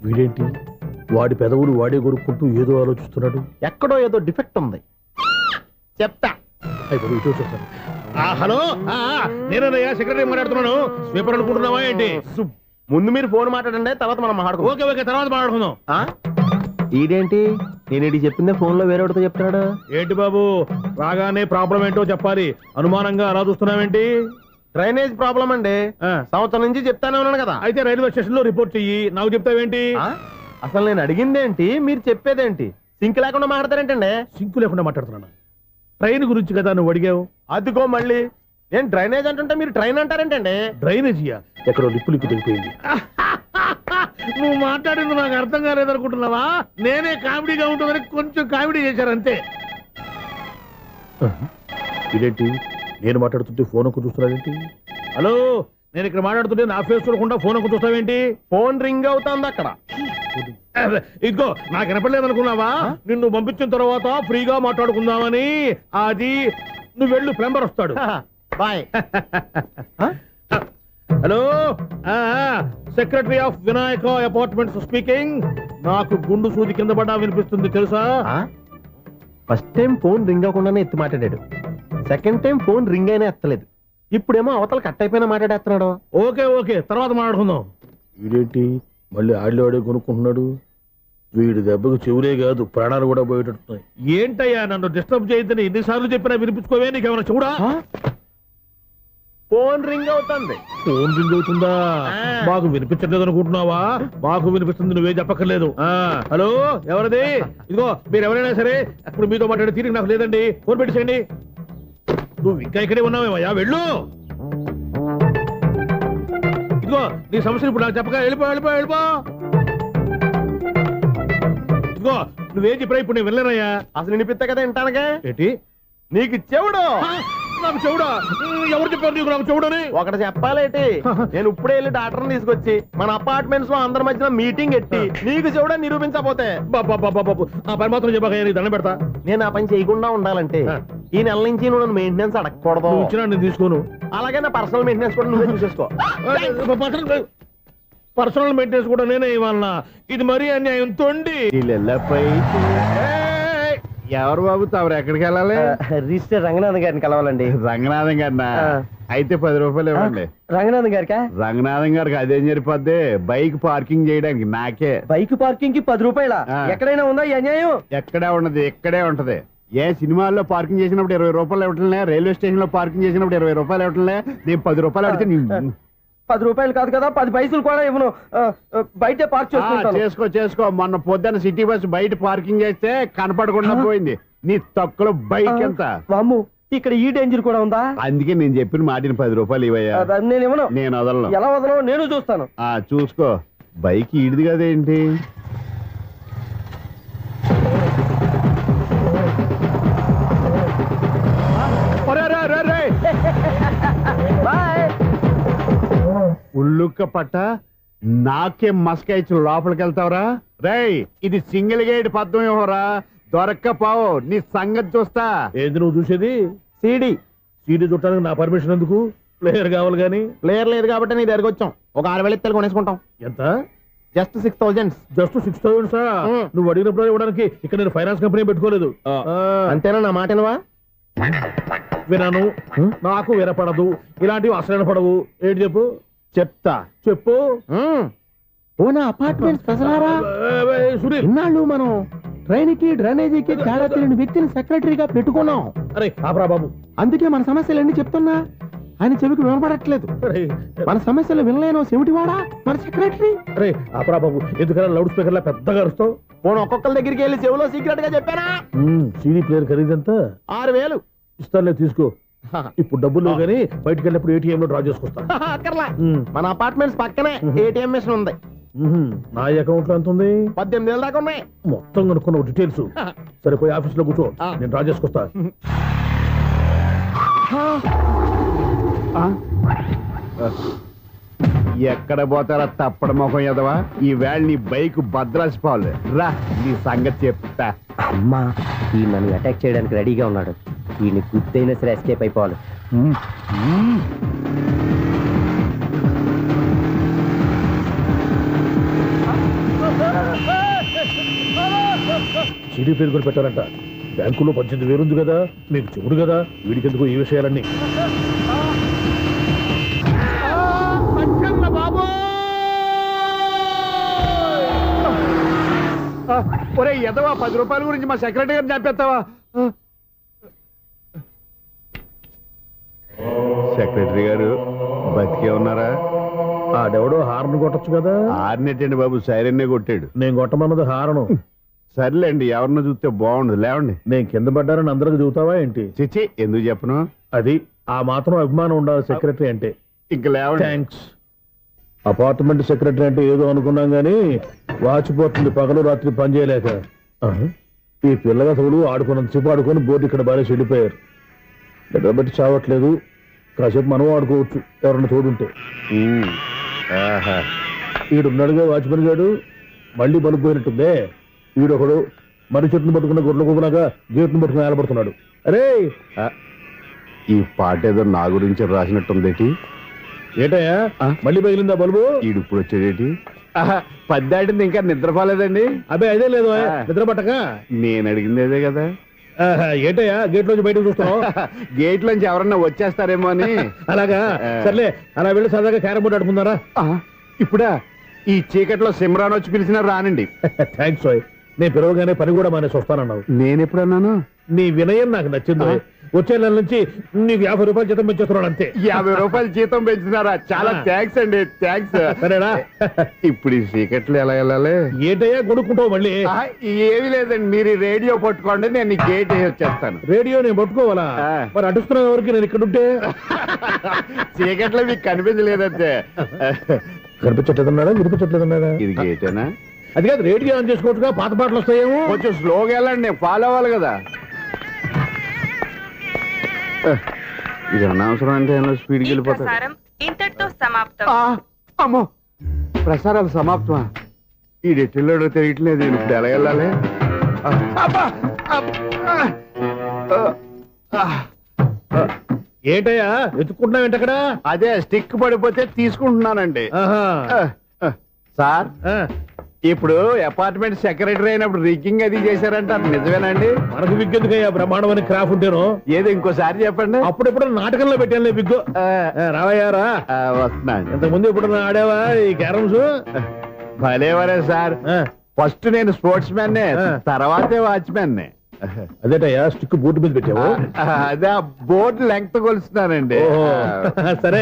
వీడేంటి వాడి పెదవులు వాడే కొరుక్కుంటూ ఏదో ఆలోచిస్తున్నాడు. ఎక్కడో ఏదో డిఫెక్ట్ ఉంది, చెప్తా. హలో, నేనయ్యా సెక్రటరీ మాట్లాడుతున్నాను. స్వీపర్ అనుకుంటున్నావా ఏంటి? ముందు మీరు ఫోన్ మాట్లాడండి, తర్వాత మనం మాట్లాడుకో. ఓకే ఓకే, తర్వాత మాట్లాడుకుందాం. ఈడేంటి నేను చెప్పిందే ఫోన్ లో వేరేవాడితో చెప్తున్నాడు. ఏంటి బాబు, రాగానే ప్రాబ్లం ఏంటో చెప్పాలి. అనుమానంగా అలా చూస్తున్నావేంటి? డ్రైనేజ్ ప్రాబ్లం అండి, సంవత్సరం నుంచి చెప్తానే ఉన్నాను కదా. అయితే రైల్వే స్టేషన్ లో రిపోర్ట్ చెయ్యి, నాకు చెప్తావేంటి? అసలు నేను అడిగిందేంటి, మీరు చెప్పేదేంటి? సింక్ లేకుండా మాట్లాడతారేంటండి? సింక్ లేకుండా మాట్లాడుతున్నాను. ట్రైన్ గురించి కదా నువ్వు అడిగావు. అదిగో మళ్ళీ నేను డ్రైనేజ్ అంటుంటే మీరు ట్రైన్ అంటారేంటండి? డ్రైనేజీయా? ఎక్కడో లిప్పు తెగిపోయింది. నువ్వు మాట్లాడింది నాకు అర్థం కాలేదనుకుంటున్నావా? నేనే కామెడీగా ఉంటుందని కొంచెం కామెడీ చేశారంతే. ఇదేంటి నేను మాట్లాడుతుంటే ఫోన్ ఒక్క చూస్తున్నావేంటి? హలో, నేను ఇక్కడ మాట్లాడుతుంటే నా ఫేస్ చూడకుండా ఫోన్ ఒక్క చూస్తావేంటి? ఫోన్ రింగ్ అవుతుంది అక్కడ. ఇదిగో నాకు వినపడలేదు అనుకున్నావా? నిన్ను పంపించిన తర్వాత ఫ్రీగా మాట్లాడుకుందామని. అది నువ్వు వెళ్ళు, ప్లంబర్ వస్తాడు. Bye. Hello, secretary of Vinayaka apartments speaking. నాకు గుండు సూది కింద పడ్డా వినిపిస్తుంది తెలుసా? ఫస్ట్ టైం ఫోన్ రింగ్ అవ్వకుండానే ఎత్తి మాట్లాడాడు, సెకండ్ టైం ఫోన్ రింగ్ అయినా ఎత్తలేదు, ఇప్పుడేమో అవతల కట్ అయిపోయినా మాట్లాడేస్తున్నాడు. ఓకే ఓకే, తర్వాత మాట్లాడుకుందాం. వీడేంటి మళ్ళీ ఆడిలో కొనుక్కుంటున్నాడు? వీడి దెబ్బకు చెవులే కాదు ప్రాణాలు కూడా పోయేటట్టున్నాయి. ఏంటయ్యా నన్ను డిస్టర్బ్ చేయొద్దని ఎన్నిసార్లు చెప్పినా వినిపించుకోవే? నీకేమైనా చూడా? ఫోన్ రింగ్ అవుతుంది. ఫోన్ రింగ్ అవుతుందా? మాకు వినిపించట్లేదు అనుకుంటున్నావా? మాకు వినిపిస్తుంది, నువ్వే చెప్పక్కర్లేదు. హలో, ఎవరిది? ఇదిగో మీరు ఎవరైనా సరే ఇప్పుడు మీతో మాట్లాడే తీరిక నాకు లేదండి, ఫోన్ పెట్టేసేయండి. నువ్వు ఇంకా ఇక్కడే ఉన్నావేమయ్యా, వెళ్ళు. ఇదిగో నీ సమస్యలు ఇప్పుడు నాకు చెప్పక వెళ్ళిపో వెళ్ళిపో వెళ్ళిపో. ఇదిగో నువ్వేం చెప్పరా ఇప్పుడు నేను వెళ్ళానయ్యా. అసలు వినిపిస్తా కదా వింటానగా. ఏంటి నీకు చెవుడు? నాకు చెవుడా? ఎవరు చెప్పారు నీకు నాకు చెవుడని? ఒకటి చెప్పాలేటి, నేను ఇప్పుడే వెళ్ళి డాక్టర్ని తీసుకొచ్చి మన అపార్ట్మెంట్స్ లో అందరి మధ్యన మీటింగ్ ఎట్టి నీకు చెవుడని నిరూపించకపోతే బాబు ఆ పని మాత్రం చెప్పక దండం పెడతా. నేను ఆ పని చేయకుండా ఉండాలంటే ఈ నెల నుంచి నువ్వు నన్ను మెయింటెనెన్స్ అడగకూడదు. ఇచ్చినా నేను తీసుకోను. అలాగే నా పర్సనల్ మెయింటెనెన్స్ కూడా నువ్వే చూసేసుకో. పర్సనల్ మెయింటెనెన్స్ కూడా నేనే ఇవ్వాలన్నా? ఇది మరీ అన్యాయం. తొండి ఎవరు బాబు తమరు ఎక్కడికి వెళ్ళాలి? రిజిస్టర్ రంగనాథన్ గారిని కలవాలండి. రంగనాథం గారినా? అయితే 10 రూపాయలు ఇవ్వండి. రంగనాథన్ గారికా? రంగనాథం గారికి అదేం సరిపోద్ది, బైక్ పార్కింగ్ చేయడానికి. నాకే బైక్ పార్కింగ్ కి 10 రూపాయల? ఎక్కడైనా ఉందా ఈ అన్యాయం? ఎక్కడే ఉన్నది, ఇక్కడే ఉంటది. ఏ సినిమాల్లో పార్కింగ్ చేసినప్పుడు 20 రూపాయలు ఇవ్వట్లే, రైల్వే స్టేషన్ లో పార్కింగ్ చేసినప్పుడు 20 రూపాయలు ఇవ్వట్లే. నేను 10 రూపాయలు అడితే 10 రూపాయలు కాదు కదా, 10 పైసలు కూడా ఇవ్వను. బయట పార్క్ చేసుకో. మొన్న పొద్దున్న సిటీ బస్ బయట పార్కింగ్ చేస్తే కనపడకుండా పోయింది. నీ తక్కువ బైక్ ఎంత? వామ్ము, ఇక్కడ ఈ డేంజర్ కూడా ఉందా? అందుకే నేను చెప్పిన మాటిని 10 రూపాయలు ఇవ్వయ్యా. నేను ఇవ్వను. నేను వదలను. ఎలా వదలను? నేను చూస్తాను. చూసుకో. బైక్ ఈడిది కదేంటి? ఉల్లుక్క పట్ట నాకే మస్క ఇచ్చి లోపలికి వెళ్తావురా? రేయ్, ఇది సింగిల్ గేట్ పద్మం ఇవ్వరా, దొరక్కపోవు. నీ సంగతి చూస్తా. ఏంది నువ్వు చూసేది? సీడీ చూడటానికి నా పర్మిషన్ ఎందుకు? ప్లేయర్ కావాలి గానీ. ప్లేయర్ లేదు కాబట్టి నీ దగ్గరకు వచ్చాం. ఒక 6,000 ఇత్తలు కొనేసుకుంటాం. ఎంత? జస్ట్ 6,000. Just 6,000 sir? నువ్వు అడిగినప్పుడు ఇవ్వడానికి ఇక్కడ నేను ఫైనాన్స్ కంపెనీ పెట్టుకోలేదు. అంతేనా? నా మాటనువా? వినను, నాకు వినపడదు, ఇలాంటివి అసలు వినపడవు. ఏంటి చెప్పు? చెప్తా. చెప్పు. ఓనా అపార్ట్మెంట్స్ ప్రజలారా, ఇన్నాళ్ళు మనం ట్రైన్ కి డ్రైనేజీకి తేడా తెలియని వ్యక్తిని సెక్రటరీగా పెట్టుకున్నాం. అరే ఆపరా బాబు, అందుకే మన సమస్యలు ఎన్ని చెప్తున్నా ఆయన చెవికి వినపడట్లేదు. మన సమస్యలు వినలేను సెమిటివాడా మన సెక్రటరీ. అరే ఆపరా బాబు, ఎందుకన్నా లౌడ్ స్పీకర్ లా పెద్దగా అరుస్తావు? పోను ఒక్కొక్కరి దగ్గరికి వెళ్ళి చెవిలో సీక్రెట్ గా చెప్పానా? CD player ఖరీదంత 6,000. ఇస్తానులే, తీసుకో. ఇప్పుడు డబ్బులు కానీ బయటకు వెళ్ళినప్పుడు ఏటీఎం లో డ్రా చేసుకొస్తా. అక్కర్లా, మన అపార్ట్మెంట్స్ పక్కనే ఏటీఎం మిషన్ ఉంది. నా అకౌంట్ లో ఎంత ఉంది? 18,000 దాకా ఉన్నాయి. మొత్తం కనుక్కున్న డీటెయిల్స్. సరిపోయి ఆఫీస్ లో కూర్చో, నేను డ్రా చేసుకొస్తా. ఎక్కడ పోతారా తప్పడ మొహం ఎదవా? ఈ వేళ నీ బైక్ భద్రాసిపోవాలి. రా, నీ సంగతి చెప్తా. అమ్మా, ఈ నన్ను అటాక్ చేయడానికి రెడీగా ఉన్నాడు. ఈయన గుద్దైనా సరే ఎస్కేప్ అయిపోవాలి. సీడీ పేరు కూడా పెట్టారంట. బ్యాంకులో 18,000 ఉంది కదా, మీకు చెవుడు కదా, వీడికెందుకు ఈ విషయాలన్నీ. ఒరే ఎదవా, 10 రూపాయల గురించి మా సెక్రటరీ గారిని చంపేస్తావా? సెక్రటరీ గారు బతికే ఉన్నారా? ఆడెవడో హార్న్ కొట్టచ్చు కదా. ఆరినెట్టండి బాబు, సైరన్నే కొట్టాడు. నేను కొట్టమన్నది హారను. సర్లేండి, ఎవరినో చూస్తే బాగుండదు, లేవండి. నేను కింద పడ్డారని అందరికి చూతావా ఏంటి? చిచ్చి, ఎందుకు చెప్పను? అది ఆ మాత్రం అభిమానం ఉండాలి సెక్రటరీ అంటే. ఇంక లేవండి. థ్యాంక్స్. అపార్ట్మెంట్ సెక్రటరీ అంటే ఏదో అనుకున్నాం గానీ వాచిపోతుంది పగలు రాత్రి పని చేయలేక. ఈ పిల్లగా తోడు ఆడుకున్నంతసేపు ఆడుకొని బోర్డు ఇక్కడ బాగా చెడిపోయారు. నిద్రబట్టి చావట్లేదు, కాసేపు మనం ఆడుకోవచ్చు ఎవరన్నా తోడుంటే. ఈడున్నాడుగా వాచ్మెన్ గాడు, మళ్ళీ బలుపు పోయినట్టుందే. వీడొకడు మరి చెట్టును పట్టుకున్న గొడ్ల కుప్పలాగా గేట్ను పట్టుకుని ఏలబడుతున్నాడు. అరే, ఈ పాట ఏదో నా గురించి రాసినట్టుందేటి. ఏటయ్యా మళ్ళీ పగిలిందా బల్బు? ఈడు ఇప్పుడు వచ్చేదేటి? 10 దాటింది, ఇంకా నిద్రపోలేదండి. అబ్బాయి అదే లేదు నిద్ర పట్టక. నేను అడిగింది అదే కదా. ఏటయ్యా గేట్ లోంచి బయటకు చూస్తున్నావు? గేట్ లోంచి ఎవరన్నా వచ్చేస్తారేమో అని. అలాగా, సర్లే అలా వెళ్ళి సరదాగా క్యారం బోర్డు ఆడుకున్నారా? ఇప్పుడా? ఈ చీకట్లో సిమ్రాన్ వచ్చి పిలిచినా రానండి. థ్యాంక్స్. నేను పిలవగానే పని కూడా మానేసి వస్తానన్నావు. నేను ఎప్పుడన్నాను? నీ వినయం నాకు నచ్చింది. వచ్చే నెల నుంచి నీకు 50 రూపాయలు జీతం పెంచేస్తున్నాడు అంతే. 50 రూపాయలు జీతం పెంచుతున్నారా? చాలా థ్యాంక్స్ అండి, థ్యాంక్స్. సరేనా? ఇప్పుడు ఈ చీకట్లు ఎలా వెళ్ళాలి? ఏంటయ్యా కొనుక్కుంటావు మళ్ళీ? ఏమీ లేదండి, మీరు ఈ రేడియో పట్టుకోండి, నేను ఈ గేట్ వేసి వచ్చేస్తాను. రేడియో నేను పట్టుకోవాలా? మరి అడుస్తున్న వరకు నేను ఇక్కడ ఉంటే చీకట్లో మీకు కనిపించలేదంటే. కనిపించట్లేదన్నాడా వినిపించట్లేదన్నాడా? ఇది గేటేనా? అది కాదు, రేడియో ఆన్ చేసుకోవచ్చుగా, పాత పాటలు వస్తాయేమో. కొంచెం స్లోగా వెళ్ళండి, నేను ఫాలో అవ్వాలి కదా. ఇది అనవసరం అంటే స్పీడ్కి వెళ్ళిపోతాడు. ఇంతటితో సమాప్తం. అమ్మో, ప్రసారాలు సమాప్తమా? ఈ డెట్టిల్లోడో తెలియట్లేదు, నేను ఇప్పుడు ఎలా వెళ్ళాలి? ఏంటయ్యా వెతుక్కుంటున్నావు ఏంటక్కడ? అదే స్టిక్ పడిపోతే తీసుకుంటున్నానండి. సార్, ఇప్పుడు అపార్ట్మెంట్ సెక్రటరీ అయినప్పుడు రిగ్గింగ్ అది చేశారంట, నిజమేనండి? మనకు విగ్గెందుకయ్యా, బ్రహ్మాండం అని క్రాఫ్ ఉంటేను. ఏదో ఇంకోసారి చెప్పండి. అప్పుడెప్పుడు నాటకంలో పెట్టాను బిగ్గు. రావయ్యారా? వస్తున్నాను. ఇంతకుముందు ఎప్పుడన్నా ఆడావా ఈ క్యారమ్స్? భలేవరే సార్, ఫస్ట్ నేను స్పోర్ట్స్ మ్యాన్, తర్వాతే వాచ్మెన్. అదేటయ్యా స్టిక్ బోర్డు మీద పెట్టావు? అదే బోర్డు లెంగ్త్ కొలుస్తున్నానండి. సరే,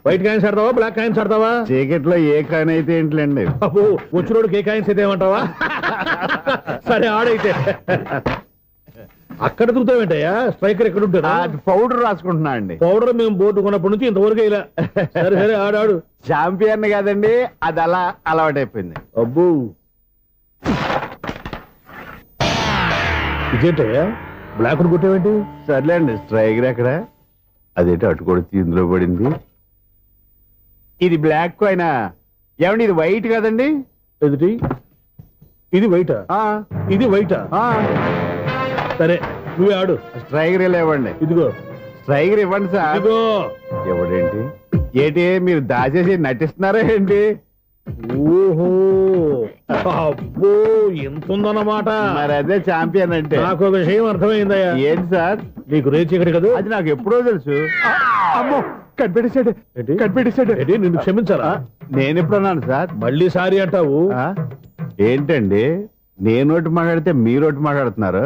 వైట్ కాయిన్స్ ఆడతావా బ్లాక్ కాయిన్స్ ఆడతావా? చీకట్ లో ఏ కాయిన్ అయితే ఏంటిలేండి. బాబు వచ్చినోడికి ఏ కాయిన్స్ అయితే ఏమంటావా? సరే ఆడైతే. అక్కడ దిగుతావేంటయ్యా? స్ట్రైకర్ ఎక్కడ ఉంటారా? పౌడర్ రాసుకుంటున్నా అండి. పౌడర్ మేము బోర్డు కొన్నప్పటి నుంచి ఇంతవరకు ఇలా. సరే సరే ఆడాడు. చాంపియన్ కాదండి, అది అలా అలవాటైపోయింది. అబ్బో, ఇదేంటయ్యా బ్లాక్ కొట్టేవేంటి? సర్లేండి, స్ట్రైకర్ ఎక్కడ? అదేంటి అటు కొడితే ఇందులో పడింది. ఇది బ్లాక్ కాయినా? ఏమండి ఇది వైట్ కదండి? ఎదుటి ఇది వైటా? ఇది వైటా? సరే నువ్వే ఆడు. స్ట్రైకర్ ఇవ్వండి. ఇదిగో స్ట్రైకర్ ఇవ్వండి సార్. ఇదిగో. ఎవడేంటి ఏంటి మీరు దాచేసి నటిస్తున్నారా ఏంటి? ఓహో, అబ్బో ఎంత ఉందన్నమాట. మరి అదే ఛాంపియన్ అంటే. నాకు ఒక విషయం అర్థమైందయ్యా. ఏంటి సార్? నీకు రేచి ఇక్కడ కదా? అది నాకు ఎప్పుడో తెలుసు. అమ్మో, కనిపెట్టేశాడు. నిన్ను క్షమించాలా? నేను ఎప్పుడన్నాను సార్? మళ్ళీ సారీ అంటావు? ఏంటండి, నేనోటి మాట్లాడితే మీరోటి మాట్లాడుతున్నారు?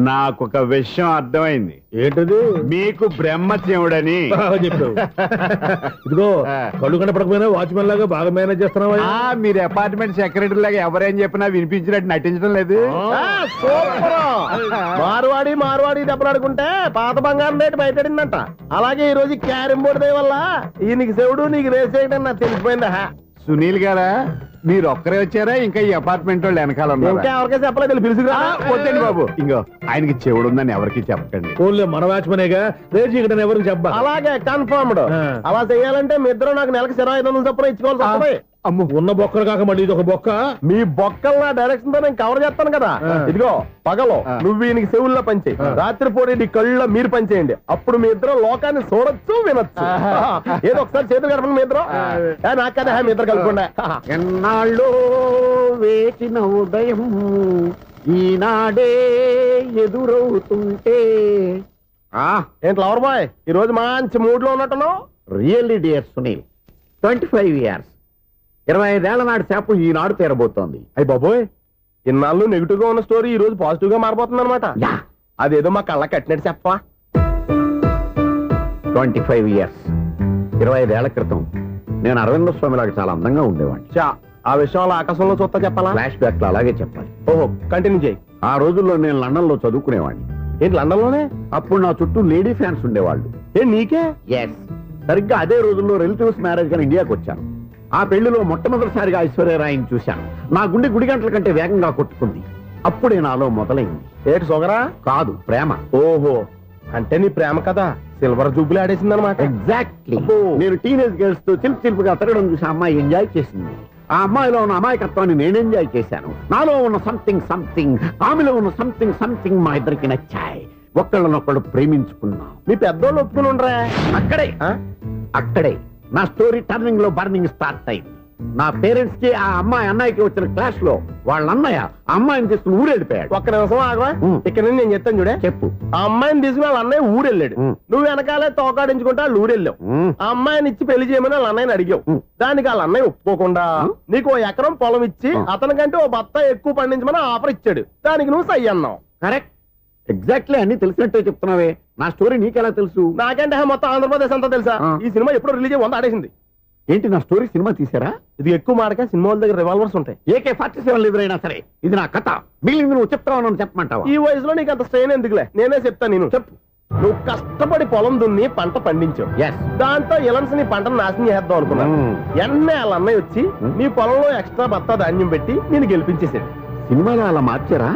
నాకు ఒక విషయం అర్థమైంది. ఏంటది? మీకు బ్రహ్మత్యముడని చెప్పావు. ఇదిగో, కళ్ళు కనపడకపోయినా వాచ్మెన్ లాగా బాగా మేనేజ్ చేస్తున్నావా? మీరు అపార్ట్మెంట్ సెక్రటరీ లాగా ఎవరేం చెప్పినా వినిపించినట్టు నటించడం లేదు. మార్వాడి దెబ్బలాడుకుంటే పాత బంగారం రేటు బయటడిందంట. అలాగే ఈ రోజు క్యారం బోర్డు వల్ల ఈయనకి శివుడు నీకు రేస్ చేయడం నాకు తెలిసిపోయిందా? సునీల్ గారా, మీరు ఒక్కరే వచ్చారా? ఇంకా ఈ అపార్ట్మెంట్ వాళ్ళు వెనకాల ఇంకా ఎవరికైనా చెప్పలేదు, పిలుచుకురా. వద్దండి బాబు, ఇంకో ఆయనకి చెవుడు ఉందని ఎవరికి చెప్పకండి. ఓన్లీ మన వాచ్మనేగా, రేచి ఇక్కడ ఎవరికి చెప్పా. అలాగే కన్ఫర్మ్డ్. అలా చేయాలంటే మీ ఇద్దరు నాకు నెలకు 2500 చొప్పున ఇచ్చుకోవాల్సి వస్తుంది. అమ్మ, ఉన్న బొక్కలు కాక మళ్ళీ ఇది ఒక బొక్క. మీ బొక్కలు నా డైరెక్షన్ తో నేను కవర్ చేస్తాను కదా. ఇదిగో, పగలో నువ్వు ఈయనకి చెవుల్లో పంచే, రాత్రిపూట నీ కళ్ళలో మీరు పనిచేయండి. అప్పుడు మీ ఇద్దరు లోకాన్ని చూడొచ్చు, వినొచ్చు. ఏదో ఒకసారి చేతులు గడపండి మీ ఇద్దరు. నాకు కదా మీ ఇద్దరు కలుపుకుండా. ఎన్నాళ్ళు వేచిన ఉదయం ఈనాడే ఎదురవుతుంటే ఏంటి లవర్ బాయ్ ఈ రోజు మంచి మూడ్ లో ఉన్నట్టున్నావు? రియల్లీ డియర్ సునీల్ 25 years 25 ఏళ్ల నాటి శాపం ఈనాడు తీరబోతోంది. అయ్యి బాబోయ్ ఇన్నాళ్ళు నెగిటివ్ గా ఉన్న స్టోరీ ఈ రోజు పాజిటివ్ గా మారిపోతుంది అనమాట. యా అదేదో మా కళ్ళ కట్టినట్టు చెప్పా. 25 years 25 ఏళ్ల క్రితం నేను అరవింద స్వామిలాగా చాలా అందంగా ఉండేవాడిని. చా ఆ విషయంలో ఆకాశంలో చూస్తా చెప్పాలా? ఫ్లాష్ బ్యాక్ లో అలాగే చెప్పాలి. ఓహో కంటిన్యూ చేయి. ఆ రోజుల్లో నేను లండన్ లో చదువుకునేవాడిని. ఏంటి లండన్ లోనే? అప్పుడు నా చుట్టూ లేడీ ఫ్యాన్స్ ఉండేవాళ్ళు. నీకే? ఎస్, సరిగ్గా అదే రోజుల్లో రిలేటివ్స్ మ్యారేజ్ గా ఇండియాకి వచ్చాను. ఆ పెళ్లిలో మొట్టమొదటిసారిగా ఐశ్వర్యరాయని చూశాను. నా గుండె గుడి గంటల కంటే వేగంగా కొట్టుకుంది. అప్పుడే నాలో మొదలైంది. ఏటి సొగరా? కాదు, ప్రేమ. ఓహో అంటే నీ ప్రేమ కదా సిల్వర్ జూబులు ఆడేసింది అనమాట. ఎగ్జాక్ట్లీ. నేను టీనేజ్ గర్ల్స్ తో చిలిపి చిలిపిగా తిరగడం చూసి ఆ అమ్మాయి ఎంజాయ్ చేసింది. ఆ అమ్మాయిలో ఉన్న అమాయకత్వాన్ని నేను ఎంజాయ్ చేశాను. నాలో ఉన్న సంథింగ్ ఆమెలో ఉన్న సంథింగ్ మా ఇద్దరికి నచ్చాయి. ఒక్కళ్ళనొక్కడు ప్రేమించుకున్నాం. మీ పెద్దోళ్ళు ఒప్పుకుని ఉండరా? అక్కడే నా స్టోరీ టర్నింగ్ లో బర్నింగ్ స్టార్ట్ అయింది. నా పేరెంట్స్ కి ఆ అమ్మాయి అన్నయ్యకి వచ్చిన క్లాష్ లో వాళ్ళ అన్నయ్య ఆ అమ్మాయిని తీసుకుని ఊరెళ్ళిపోయాడు. ఒక్క నిమిషం ఆగవా? ఇక్కడ నుంచి నేను చెప్తాను చూడే. చెప్పు. ఆ అమ్మాయిని తీసుకుని వాళ్ళ అన్నయ్య ఊరెళ్ళాడు. నువ్వు వెనకాలే తోకాడించుకుంటా వాళ్ళు ఊరెళ్ళావు. ఆ అమ్మాయిని ఇచ్చి పెళ్లి చేయమని వాళ్ళ అన్నయ్యని అడిగావు. దానికి వాళ్ళ అన్నయ్య ఒప్పుకోకుండా నీకు 1 ఎకరం పొలం ఇచ్చి అతనికంటే ఓ బత్త ఎక్కువ పండించమని ఆఫర్ ఇచ్చాడు. దానికి నువ్వు సై అన్నావు. కరెక్ట్, ఎగ్జాక్ట్లీ అన్ని తెలిసినట్టే చెప్తున్నావే. నా స్టోరీ నీకెలా తెలుసు? నాకంటే మొత్తం ఆంధ్రప్రదేశ్ అంతా తెలుసా? ఈ సినిమా ఎప్పుడో రిలీజ్ అయ్యి 100 ఆడేసింది. ఏంటి నా స్టోరీ సినిమా తీసారా? ఇది ఎక్కువ మాటగా సినిమా వాళ్ళ దగ్గర రివాల్వర్స్ ఉంటాయి. AK-47 ఎదురైనా సరే ఇది నా కథ. మిగిలింది నువ్వు చెప్తావు చెప్పమంటావా? ఈ వయసులో నీకు అంత స్ట్రెయిన్ ఎందుకులే, నేనే చెప్తాను. నేను చెప్పు. నువ్వు కష్టపడి పొలం దున్ని పంట పండించావు. దాంతో ఇలన్స్ నీ పంటను నాశనం చేద్దాం అనుకున్నాను. ఎన్నే వాళ్ళ అన్నయ్య వచ్చి నీ పొలంలో ఎక్స్ట్రా బత్తా ధాన్యం పెట్టి నేను గెలిపించేసాడు. సినిమాలో అలా మార్చారా?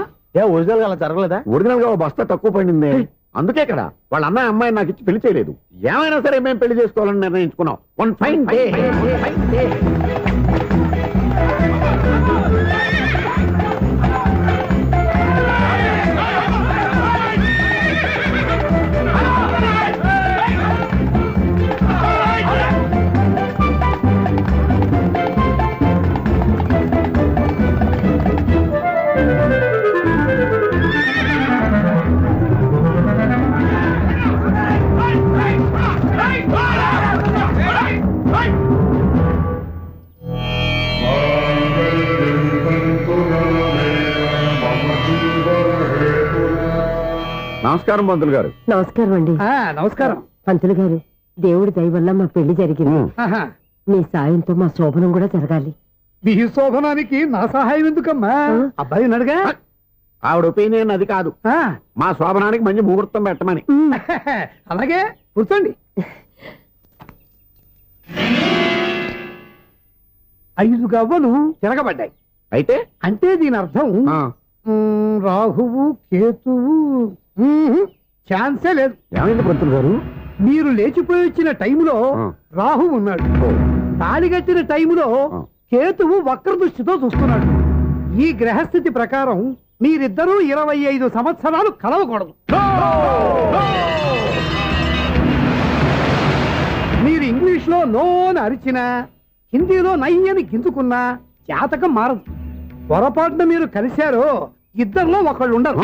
ఒరిజినల్ గా అలా జరగలేదా? ఒరిజినల్ గా బస్తా తక్కువ పడింది. అందుకే కదా వాళ్ళ అన్నయ్య అమ్మాయి నాకు ఇచ్చి పెళ్లి చేయలేదు. ఏమైనా సరే మేము పెళ్లి చేసుకోవాలని నిర్ణయించుకున్నాం. వన్ ఫైన్ డే నమస్కారం పంతులు గారు. నమస్కారం అండి. నమస్కారం పంతులు గారు. దేవుడి దయ వల్ల మా పెళ్లి జరిగింది. మీ సాయంతో మా శోభనం కూడా జరగాలి. మీ శోభనానికి నా సహాయం ఎందుకమ్మా? అబ్బాయి ఉన్నాడుగా. ఆవిడ ఒపీనియన్ అది కాదు. మా శోభనానికి మంచి ముహూర్తం పెట్టమని. అలాగే కూర్చోండి. 5 గవ్వలు తిరగబడ్డాయి. అయితే అంటే దీని అర్థం రాహువు కేతువు ఛాన్సే లేదు. ఏమైంది పంతులు గారు? మీరు లేచిపోయి వచ్చిన టైంలో రాహు ఉన్నాడు. తాళిగట్టిన టైంలో కేతువు వక్ర దృష్టితో చూస్తున్నాడు. ఈ గ్రహస్థితి ప్రకారం మీరిద్దరూ 25 సంవత్సరాలు కలవకూడదు. మీరు ఇంగ్లీష్ లో నో అని అరిచినా, హిందీలో నై అని గింజుకున్నా జాతకం మారదు. పొరపాటున మీరు కలిశారో ఇద్దరిలో ఒకళ్ళు ఉండరు.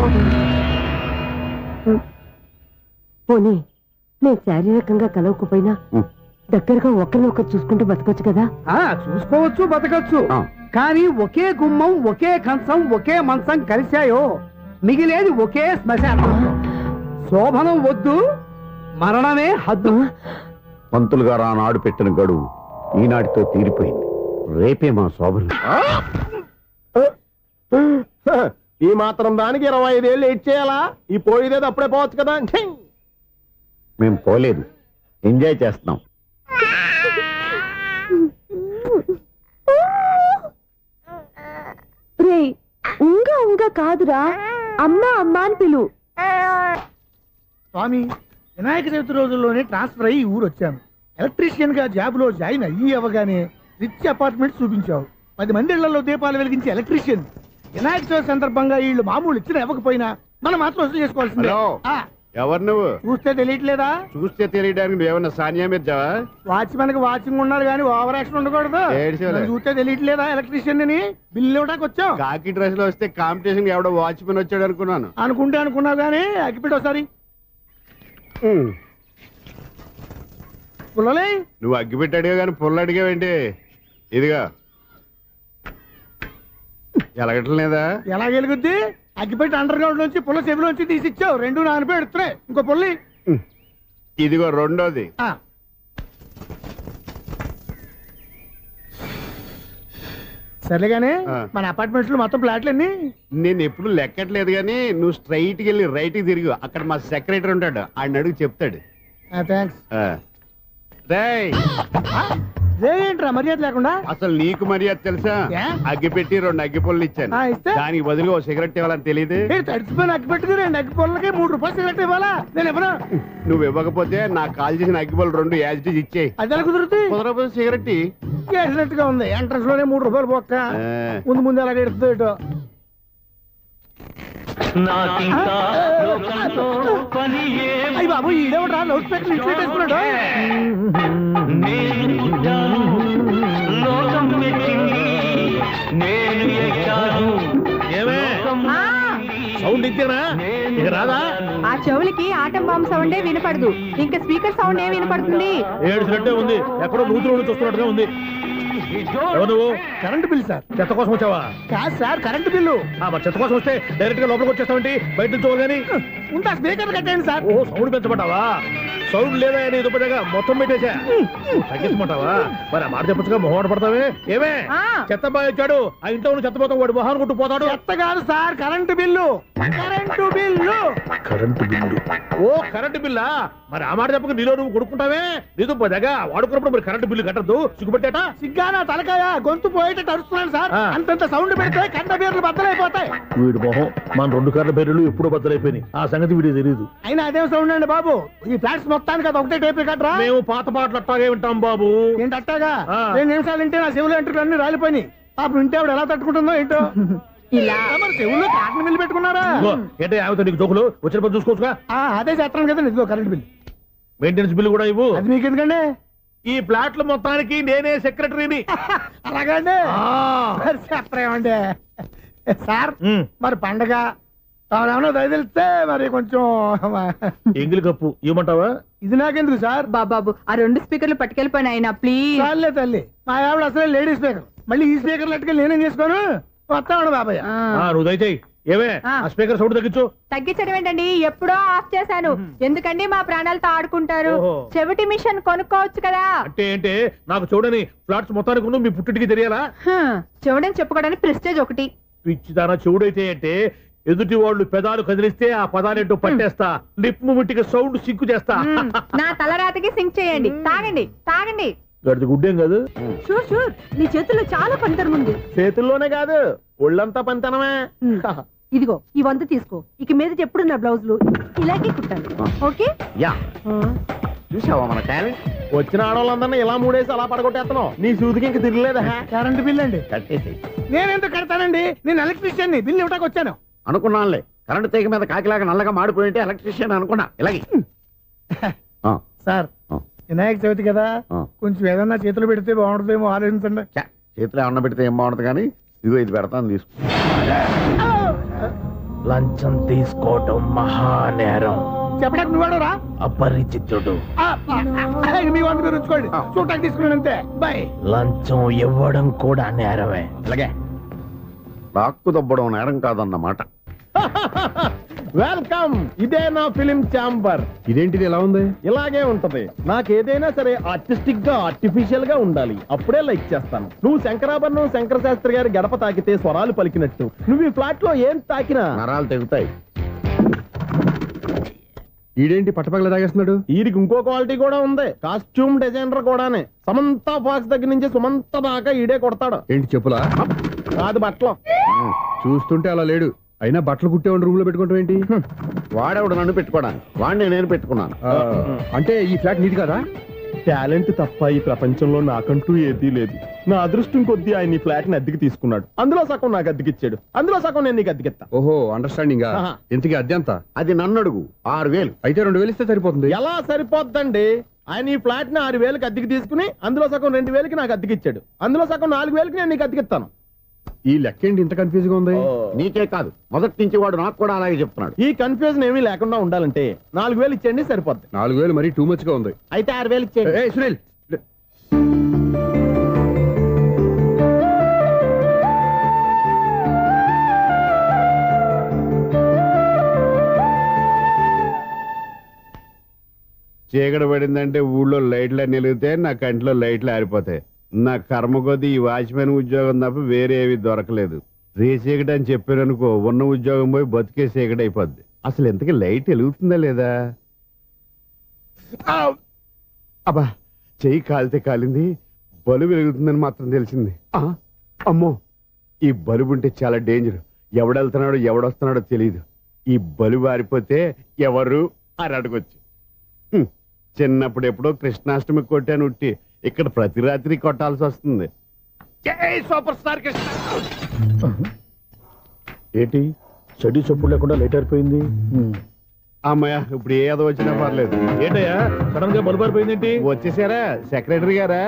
పోనీ నేను శారీరకంగా కలవకపోయినా దగ్గరగా ఒకరినొకరు చూసుకుంటూ బతకొచ్చు కదా? చూసుకోవచ్చు, బతకచ్చు. కానీ ఒకే గుమ్మం, ఒకే కంచం, ఒకే మంచం కలిశాయో మిగిలేది ఒకే శ్మశానం. శోభనం వద్దు, మరణమే హద్దు. పంతులు గారు ఆనాడు పెట్టిన గడువు ఈనాటితో తీరిపోయింది. రేపే మా శోభనం. ఈ మాత్రం దానికి 25 ఏళ్ళు వెయిట్ చేయాలా? ఈ పోయేదేదో అప్పుడే పోవచ్చు కదా. మేము పోలేదు, ఎంజాయ్ చేస్తున్నాం. ఉంగా కాదురా, అమ్మా అమ్మా అని పిలు. స్వామి, వినాయక చవితి రోజుల్లోనే ట్రాన్స్ఫర్ అయ్యి ఊరు వచ్చాను. ఎలక్ట్రీషియన్ గా జాబ్ లో జాయిన్ అయ్యి అవ్వగానే రిచ్ అపార్ట్మెంట్ చూపించావు. 10 మంది ఇళ్లలో దీపాలు వెలిగించే ఎలక్ట్రీషియన్. వినాయక చవితి సందర్భంగా వీళ్ళు మామూలు ఇచ్చిన ఇవ్వకపోయినా మనం మాత్రం వసూలు చేసుకోవాల్సిందే. ఎవరు నువ్వు? చూస్తే తెలియట్లేదా? చూస్తే తెలియడానికి నువ్వేమన్నా సానియా మీర్జావా? వాచ్మెన్ కి వాచింగ్ ఉన్నారు కానీ ఓవర్ యాక్షన్ ఉండకూడదు. ఏడ్చేలే. నన్ను చూస్తే తెలియట్లేదా ఎలక్ట్రీషియన్ అని? బిల్లు ఇవ్వడానికి వచ్చాం. కాకి డ్రెస్ లో వస్తే కాంపిటీషన్ ఎవడో వాచ్మెన్ వచ్చాడు అనుకున్నాను. అనుకున్నావు కానీ అగ్గిపెట్టి ఒకసారి పుల్లలే. నువ్వు అగ్గి పెట్టాడుగా కానీ పుల్ల అడిగావేంటి? ఇదిగా ఎలగట్లేదా? ఎలా వెలుగుద్ది? అగ్గిపెట్టి అండర్ గ్రౌండ్ నుంచి పుల్ల చెవిలోంచి తీసిచ్చావు. రెండు నానిపోయి ఎడుతున్నాయి. ఇంకో పుల్లి ఇదిగో రెండోది. సర్లేగానే మన అపార్ట్మెంట్స్ లో మొత్తం ఫ్లాట్లు అన్ని నేను ఎప్పుడు లెక్కట్లేదు కానీ నువ్వు స్ట్రైట్ కి వెళ్ళి రైట్ కి తిరిగి అక్కడ మా సెక్రటరీ ఉంటాడు, ఆయన అడుగు చెప్తాడు. థ్యాంక్స్. రేయ్, ఏంట్రా మర్యాద లేకుండా? అసలు నీకు మర్యాద తెలుసా? ఏ? అగ్గి పెట్టి 2 అగ్గి పుల్లలు ఇచ్చాను. ఇస్తే దానికి బదులుగా ఓ సిగరెట్ ఇవ్వాలని తెలియదు. తడిచిపోయిన అగ్గి పెట్టుకుని 2 అగ్గి పొలకి 3 రూపాయలు సిగరెట్ ఇవ్వాలా? నేను ఇవ్వను. నువ్వు ఇవ్వకపోతే నాకు కాల్ చేసిన అగ్గి పుల్లలు 2 యాజిటీ ఇచ్చేయి. అది ఎలా కుదురుతుంది? కుదరకపోతే సిగరెట్ చేసినట్టుగా ఉంది. ఎంట్రన్స్ లోనే 3 రూపాయలు పోక్క. ముందు అలాగే ఎడుతుంది ఇటు. అయ్యి బాబు ఈడేవడా లౌడ్ స్పీకర్ ఇంట్లో వేసుకున్నాడు. ఏమే సౌండ్ ఇచ్చానా? ఇక రాదా? ఆ చెవులకి ఆటం బాంబు సౌండే వినపడదు, ఇంకా స్పీకర్ సౌండ్ ఏ వినపడుతుంది? ఏడుసినట్టే ఉంది. ఎక్కడో నూతులు నుంచి వస్తున్నట్టుగా ఉంది. ఎవరు నువ్వు? Current bill sir. చెత్త కోసం వచ్చావా? కాదు సార్, కరెంట్ బిల్లు. మరి చెత్త కోసం వస్తే డైరెక్ట్ గా లోపలికి వచ్చేస్తావేంటి? బయట నుంచి కానీ ఉంటా స్పీకర్ కట్టండి సార్. ఓహో, సౌండ్ పెంచమంటావా? సౌండ్ లేదా నీ దుప్పటగా మొత్తం పెట్టేశా. తగ్గించమంటావా? మరి ఆ మాట చెప్పచ్చుగా మొహమాట పడతావే. ఏమే చెత్త బాయ్ వచ్చాడు, ఆ ఇంట్లో ఉన్న చెత్త పోతాం, వాడు మొహాన్ని కొట్టు పోతాడు. చెత్త కాదు sir, current bill. Current bill. Current bill. ఓ కరెంటు బిల్లా? మరి ఆ మాట చెప్పక నీలో నువ్వు కొడుకుంటావే. నీతో దగ్గర వాడుకున్నప్పుడు మరి కరెంటు బిల్లు కట్టద్దు. సిగ్గుపెట్టేట? సిగ్గానా తలకాయ? గొంతు పోయేటట్టు అరుస్తున్నాను సార్. అంతంత సౌండ్ పెడితే కంట బీర్లు బద్దలైపోతాయి. వీడు మొహం మన 2 కర్ర పేర్లు ఎప్పుడూ బద్దలైపోయినాయి. ఆ సంగతి వీడికి తెలియదు. అయినా అదేం సౌండ్ అండి బాబు? ఈ ఫ్లాట్స్ మొత్తానికి అది ఒకటే టేప్ రికార్డరా? మేము పాత పాటలు అట్టాగే వింటాం బాబు. ఏంటి అట్టాగా? 2 నిమిషాలు వింటే నా చెవులు ఎంట్రులు అన్ని రాలిపోయినాయి. పాపం వింటే ఆవిడ ఎలా తట్టుకుంటుందో ఏంటో. ఇలా మరి చెవుల్లో కాటన్ బిల్లు పెట్టుకున్నారా? ఏంటే ఆమెతో నీకు జోకులు? వచ్చిన పని చూసుకోవచ్చుగా. అదే చేస్తాను కదా. ఇదిగో కరెంట్ బిల్. మెయింటెనెన్స్ బిల్లు కూడా ఇవ్వు. అది మీకు ఎందుకండి? ఈ ప్లాట్ల మొత్తానికి నేనే సెక్రటరీని. అలాగండి. చెప్పరేమండి సార్? మరి పండగ ఏమన్నా దయదలిస్తే మరి కొంచెం ఎంగిలి కప్పు ఇవ్వమంటావా? ఇది నాకెందుకు సార్? బాబాబు ఆ 2 స్పీకర్లు పట్టుకెళ్ళిపోయిన ఆయన ప్లీజ్. చాలే తల్లి, మా ఆవిడ అసలే లేడీ స్పీకర్. మళ్ళీ ఈ స్పీకర్లు అట్టుకెళ్ళి నేనేం చేసుకోను? వస్తాడు బాబాయ్. నువ్వు దయచేయి. ఏమే ఆ స్పీకర్ సౌండ్ తగ్గించు. తగ్గించడం ఏంటండి? ఎప్పుడో ఆఫ్ చేశాను. ఎందుకండి మా ప్రాణాలతో ఆడుకుంటారు? చెవిటి మిషన్ కొనుక్కోవచ్చు కదా. అంటే ఏంటే నాకు చూడని ఫ్లాట్స్ మొత్తానికి మీ పుట్టింటికి తెలియాలా? చెవుడని చెప్పుకోవడానికి ప్రెస్టేజ్ ఒకటి. పిచ్చిదానా చెవుడైతే అంటే ఎదుటి వాళ్ళు పెదాలు కదిలిస్తే ఆ పదాలేంటో పట్టేస్తా. లిప్ ముట్టికి సౌండ్ సింకు చేస్తా. నా తలరాతకి సింక్ చేయండి. తాగండి తాగండి. గడిది గుడ్డేం కాదు. షూర్ షూర్, నీ చేతుల్లో చాలా పనితనం ఉంది. చేతుల్లోనే కాదు ఒళ్ళంతా పంతనమే. ఇదిగో ఈ 100 తీసుకో. ఇక మీద ఎప్పుడు నా బ్లౌజులు ఇలాగే కుట్టాను. ఓకే? యా, చూసావా మన టాలెంట్? వచ్చిన ఆడవాళ్ళందరినీ ఇలా మూడేసి అలా పడగొట్టేస్తున్నావు. నీ సూదికి ఇంక తిరగలేదా? కరెంట్ బిల్ అండి. కట్టేసి నేనెందుకు కడతానండి? నేను ఎలక్ట్రీషియన్ ని. బిల్లు ఇవ్వడానికి వచ్చాను. అనుకున్నానులే, కరెంట్ తీగ మీద కాకిలాగా నల్లగా మాడిపోయింటే ఎలక్ట్రీషియన్ అనుకున్నా. ఇలాగే సార్, వినాయక చవితి కదా, కొంచెం ఏదన్నా చేతులు పెడితే బాగుంటుందేమో ఆలోచించండి. చేతిలో అన్న పెడితే ఏం బాగుంటుంది కానీ ఇదిగో ఇది పెడతాను, తీసుకో. లంచం తీసుకోవటం మహానేరం. చెప్పడానికి నువ్వాడరా? అపరిచితుడు. మీ 100 మీరు ఉంచుకోండి. చూడటానికి తీసుకున్నాను అంతే. బాయ్. లంచం ఇవ్వడం కూడా నేరమే. ఇలాగే రాక్కు దబ్బడం నేరం కాదన్నమాట. వెల్కమ్. ఇదే నా ఫిలిం ఛాంబర్. ఇదేంటిది ఎలా ఉంది? ఇలాగే ఉంటది. నాకేదైనా సరే ఆర్టిస్టిక్ గా ఆర్టిఫిషియల్ గా ఉండాలి. అప్పుడే లైక్ చేస్తాను. నువ్వు శంకరాభరణం శంకర శాస్త్రి గారి గడప తాకితే స్వరాలు పలికినట్టు నువ్వు ఈ ఫ్లాట్ లో ఏం తాకినా నరాలు తెగుతాయి. ఈడేంటి పట్టపగల తాగేస్తున్నాడు? ఈడికి ఇంకో క్వాలిటీ కూడా ఉంది. కాస్ట్యూమ్ డిజైనర్ కూడానే. సమంత ఫాక్స్ దగ్గర నుంచి సుమంత దాకా ఈడే కొడతాడు. ఏంటి చెప్పులా? కాదు బట్టలు. చూస్తుంటే అలా లేడు. అయినా బట్టలు కుట్టేవాడి రూమ్ లో పెట్టుకుంటాం ఏంటి? వాడేవాడు నన్ను పెట్టుకోవడానికి, వాడిని నేను పెట్టుకున్నాను. అంటే ఈ ఫ్లాట్ నీది కదా? టాలెంట్ తప్ప ఈ ప్రపంచంలో నాకంటూ ఏదీ లేదు. నా అదృష్టం కొద్దీ ఆయన ఈ ఫ్లాట్ ని అద్దెకి తీసుకున్నాడు. అందులో సగం నాకు అద్దెకిచ్చాడు, అందులో సగం నేను నీకు అద్దెకిస్తా. ఓహో అండర్స్టాండింగ్. ఆహా. ఇంతకీ అద్దె ఎంత? అది నన్ను అడుగు. 6,000. అయితే 2,000 ఇస్తే సరిపోతుంది. ఎలా సరిపోద్దండి? ఆయన ఈ ఫ్లాట్ ని 6,000కి అద్దెకి తీసుకుని అందులో సగం 2,000కి నాకు అద్దెకిచ్చాడు, అందులో సగం 4,000కి నేను నీకు అద్దెకిస్తాను. ఈ లెక్క ఏంటి ఇంత కన్ఫ్యూజ్ గా ఉంది? నీకే కాదు, మొదటి నుంచి వాడు నాకు కూడా అలాగే చెప్తున్నాడు. ఈ కన్ఫ్యూజన్ ఏమీ లేకుండా ఉండాలంటే 4,000 ఇచ్చేయండి, సరిపోద్ది. 4,000 మరీ టూ మచ్ గా ఉంది. అయితే 6,000 ఇచ్చేయండి. ఏయ్, సునీల్ చీకటి పడిందంటే ఊళ్ళో లైట్లు అన్ని వెలిగితే నా కంటిలో లైట్లు ఆరిపోతాయి. నా కర్మ కొద్దీ ఈ వాచ్మెన్ ఉద్యోగం తప్ప వేరే ఏవి దొరకలేదు. రేచీకటి అని చెప్పారనుకో, ఉన్న ఉద్యోగం పోయి బతికే చీకటి అయిపోద్ది. అసలు ఇంతకీ లైట్ వెలుగుతుందా లేదా? అబ్బా, చెయ్యి కాలితే కాలింది, బలుబు వెలుగుతుందని మాత్రం తెలిసింది. అమ్మో, ఈ బలుబు ఉంటే చాలా డేంజర్. ఎవడెళ్తున్నాడో ఎవడొస్తున్నాడో తెలియదు. ఈ బలుబు ఆరిపోతే ఎవరు అని అడగొచ్చు. చిన్నప్పుడు ఎప్పుడో కృష్ణాష్టమి కొట్టాను ఉట్టి, ఇక్కడ ప్రతి రాత్రి కొట్టాల్సి వస్తుంది. జై సూపర్ స్టార్ కృష్ణ. ఏంటి చెడు చప్పుడు లేకుండా లేట్ అయిపోయింది? అమ్మయ్య, ఇప్పుడు ఏదో వచ్చినా పర్లేదు. ఏంటయ్యా సడన్ గా బల్బు అయిపోయింది ఏంటి? వచ్చేసారా సెక్రటరీ గారా?